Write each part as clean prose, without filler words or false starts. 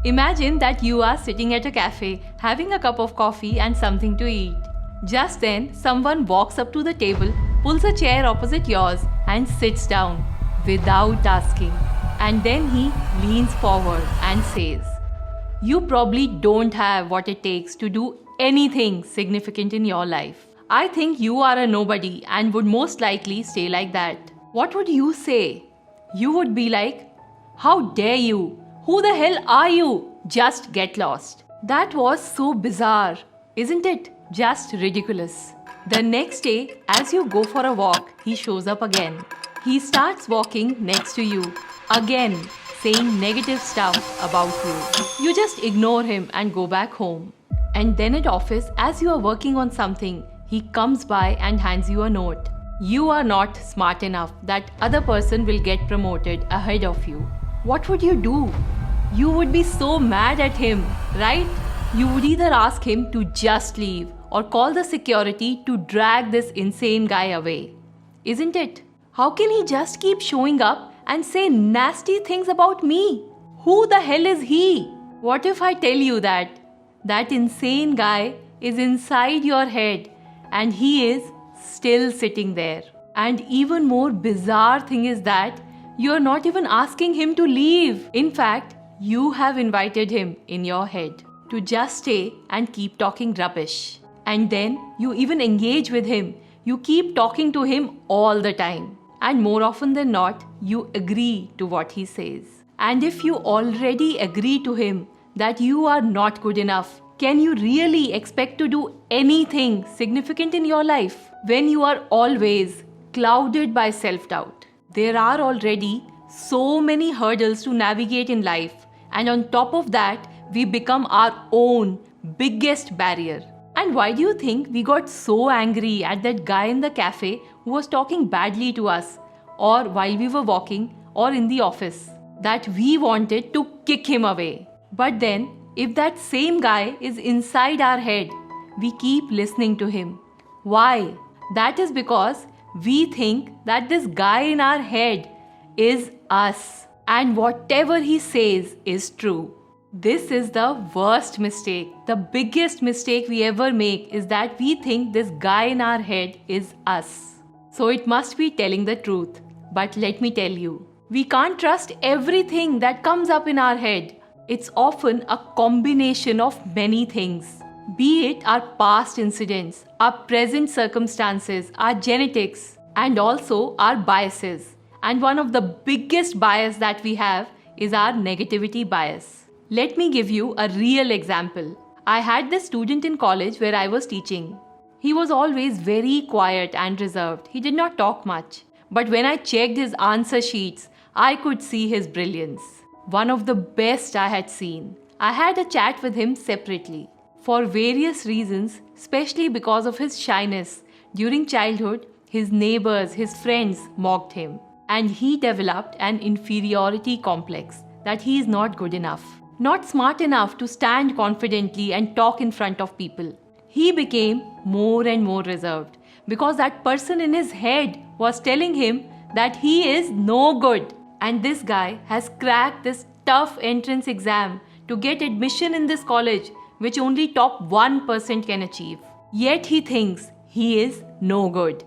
Imagine that you are sitting at a cafe, having a cup of coffee and something to eat. Just then, someone walks up to the table, pulls a chair opposite yours, and sits down without asking. And then he leans forward and says, "You probably don't have what it takes to do anything significant in your life. I think you are a nobody and would most likely stay like that." What would you say? You would be like, "How dare you? Who the hell are you? Just get lost." That was so bizarre, isn't it? Just ridiculous. The next day, as you go for a walk, he shows up again. He starts walking next to you, again, saying negative stuff about you. You just ignore him and go back home. And then at office, as you are working on something, he comes by and hands you a note. You are not smart enough. That other person will get promoted ahead of you. What would you do? You would be so mad at him, right? You would either ask him to just leave or call the security to drag this insane guy away. Isn't it? How can he just keep showing up and say nasty things about me? Who the hell is he? What if I tell you that insane guy is inside your head and he is still sitting there? And even more bizarre thing is that you're not even asking him to leave. In fact, you have invited him in your head to just stay and keep talking rubbish. And then you even engage with him. You keep talking to him all the time. And more often than not, you agree to what he says. And if you already agree to him that you are not good enough, can you really expect to do anything significant in your life when you are always clouded by self-doubt? There are already so many hurdles to navigate in life, and on top of that, we become our own biggest barrier. And why do you think we got so angry at that guy in the cafe who was talking badly to us, or while we were walking, or in the office, that we wanted to kick him away? But then, if that same guy is inside our head, we keep listening to him. Why? That is because we think that this guy in our head is us, and whatever he says is true. This is the worst mistake. The biggest mistake we ever make is that we think this guy in our head is us. So it must be telling the truth. But let me tell you, we can't trust everything that comes up in our head. It's often a combination of many things. Be it our past incidents, our present circumstances, our genetics, and also our biases. And one of the biggest bias that we have is our negativity bias. Let me give you a real example. I had this student in college where I was teaching. He was always very quiet and reserved. He did not talk much. But when I checked his answer sheets, I could see his brilliance. One of the best I had seen. I had a chat with him separately. For various reasons, especially because of his shyness, during childhood, his neighbors, his friends mocked him. And he developed an inferiority complex that he is not good enough. Not smart enough to stand confidently and talk in front of people. He became more and more reserved because that person in his head was telling him that he is no good. And this guy has cracked this tough entrance exam to get admission in this college, which only top 1% can achieve. Yet he thinks he is no good.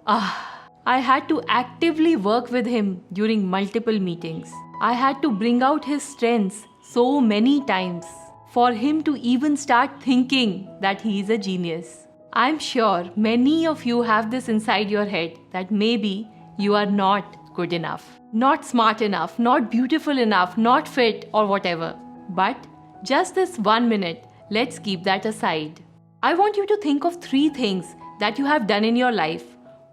I had to actively work with him during multiple meetings. I had to bring out his strengths so many times for him to even start thinking that he is a genius. I'm sure many of you have this inside your head that maybe you are not good enough, not smart enough, not beautiful enough, not fit or whatever. But just this 1 minute, let's keep that aside. I want you to think of 3 things that you have done in your life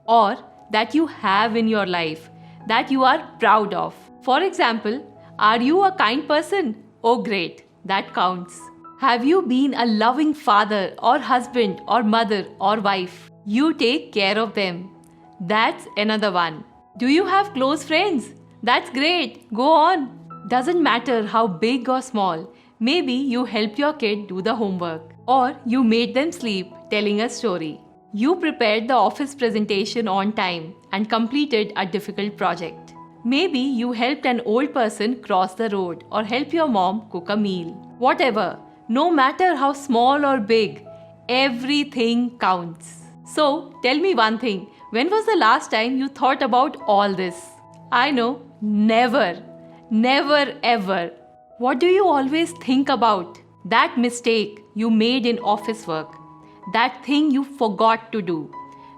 or that you have in your life that you are proud of. For example, are you a kind person? Oh great, that counts. Have you been a loving father or husband or mother or wife? You take care of them. That's another one. Do you have close friends? That's great, go on. Doesn't matter how big or small. Maybe you helped your kid do the homework or you made them sleep telling a story. You prepared the office presentation on time and completed a difficult project. Maybe you helped an old person cross the road or help your mom cook a meal. Whatever, no matter how small or big, everything counts. So, tell me one thing. When was the last time you thought about all this? I know, never. Never ever. What do you always think about? That mistake you made in office work. That thing you forgot to do.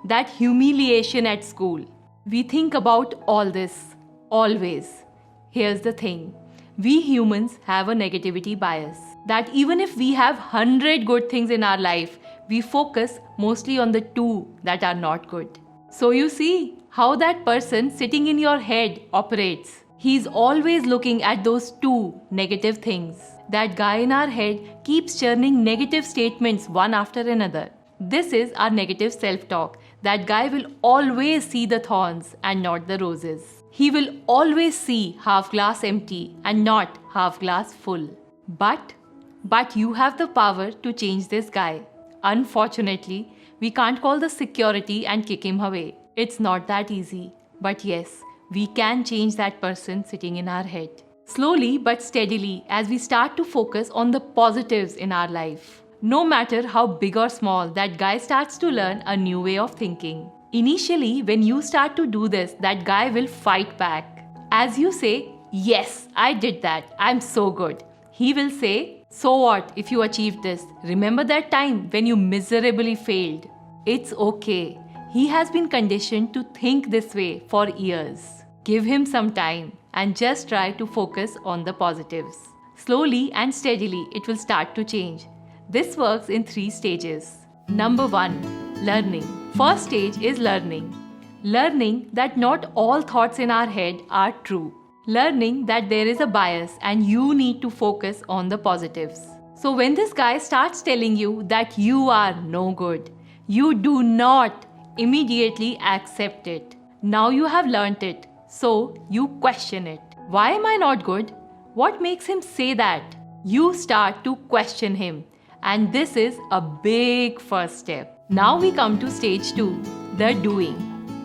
That humiliation at school. We think about all this. Always. Here's the thing. We humans have a negativity bias. That even if we have 100 good things in our life, we focus mostly on the 2 that are not good. So you see how that person sitting in your head operates. He's always looking at those 2 negative things. That guy in our head keeps churning negative statements one after another. This is our negative self-talk. That guy will always see the thorns and not the roses. He will always see half glass empty and not half glass full. But you have the power to change this guy. Unfortunately, we can't call the security and kick him away. It's not that easy. But yes, we can change that person sitting in our head. Slowly but steadily as we start to focus on the positives in our life. No matter how big or small, that guy starts to learn a new way of thinking. Initially, when you start to do this, that guy will fight back. As you say, yes, I did that. I'm so good. He will say, so what if you achieved this? Remember that time when you miserably failed? It's okay. He has been conditioned to think this way for years. Give him some time and just try to focus on the positives. Slowly and steadily, it will start to change. This works in 3 stages. Number 1, learning. First stage is learning. Learning that not all thoughts in our head are true. Learning that there is a bias and you need to focus on the positives. So when this guy starts telling you that you are no good, you do not immediately accept it. Now you have learnt it, so you question it. Why am I not good? What makes him say that? You start to question him. And this is a big first step. Now we come to stage 2, the doing.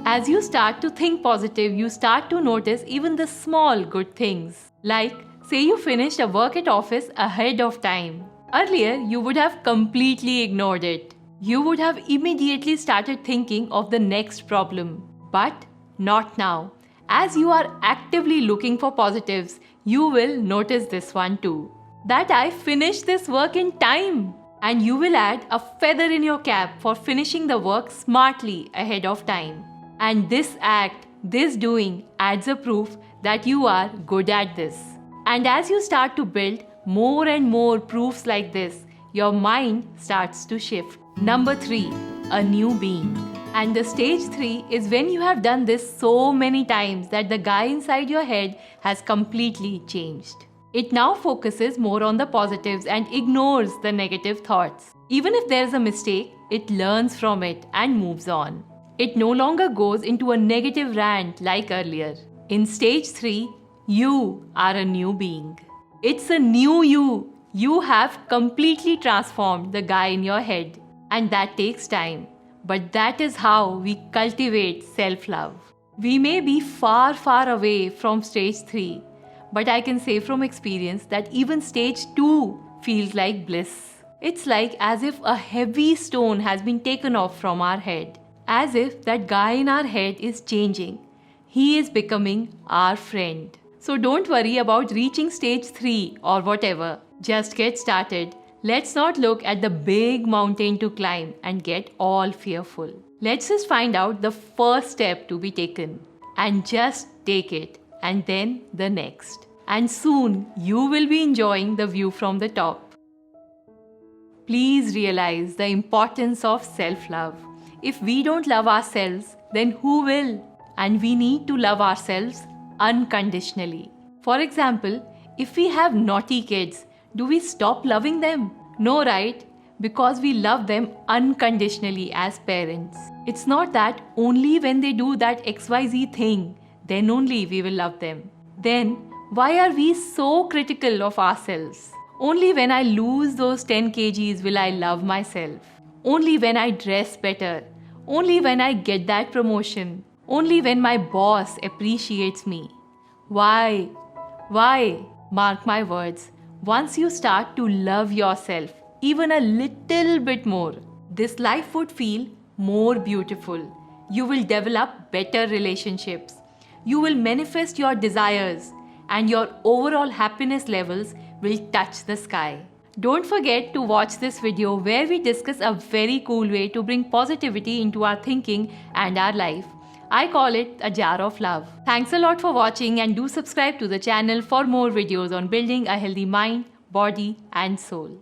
As you start to think positive, you start to notice even the small good things. Like, say you finished a work at office ahead of time. Earlier, you would have completely ignored it. You would have immediately started thinking of the next problem. But not now. As you are actively looking for positives, you will notice this one too. That I finished this work in time. And you will add a feather in your cap for finishing the work smartly ahead of time. And this act, this doing adds a proof that you are good at this. And as you start to build more and more proofs like this, your mind starts to shift. Number 3, a new being. And the stage 3 is when you have done this so many times that the guy inside your head has completely changed. It now focuses more on the positives and ignores the negative thoughts. Even if there is a mistake, it learns from it and moves on. It no longer goes into a negative rant like earlier. In stage 3, you are a new being. It's a new you. You have completely transformed the guy in your head. And that takes time. But that is how we cultivate self-love. We may be far, far away from stage 3. But I can say from experience that even stage 2 feels like bliss. It's like as if a heavy stone has been taken off from our head. As if that guy in our head is changing. He is becoming our friend. So don't worry about reaching stage 3 or whatever. Just get started. Let's not look at the big mountain to climb and get all fearful. Let's just find out the first step to be taken. And just take it. And then the next. And soon you will be enjoying the view from the top. Please realize the importance of self-love. If we don't love ourselves, then who will? And we need to love ourselves unconditionally. For example, if we have naughty kids, do we stop loving them? No, right? Because we love them unconditionally as parents. It's not that only when they do that XYZ thing, then only we will love them. Then, why are we so critical of ourselves? Only when I lose those 10 kgs will I love myself. Only when I dress better. Only when I get that promotion. Only when my boss appreciates me. Why? Why? Mark my words. Once you start to love yourself even a little bit more, this life would feel more beautiful. You will develop better relationships. You will manifest your desires, and your overall happiness levels will touch the sky. Don't forget to watch this video where we discuss a very cool way to bring positivity into our thinking and our life. I call it a jar of love. Thanks a lot for watching, and do subscribe to the channel for more videos on building a healthy mind, body and soul.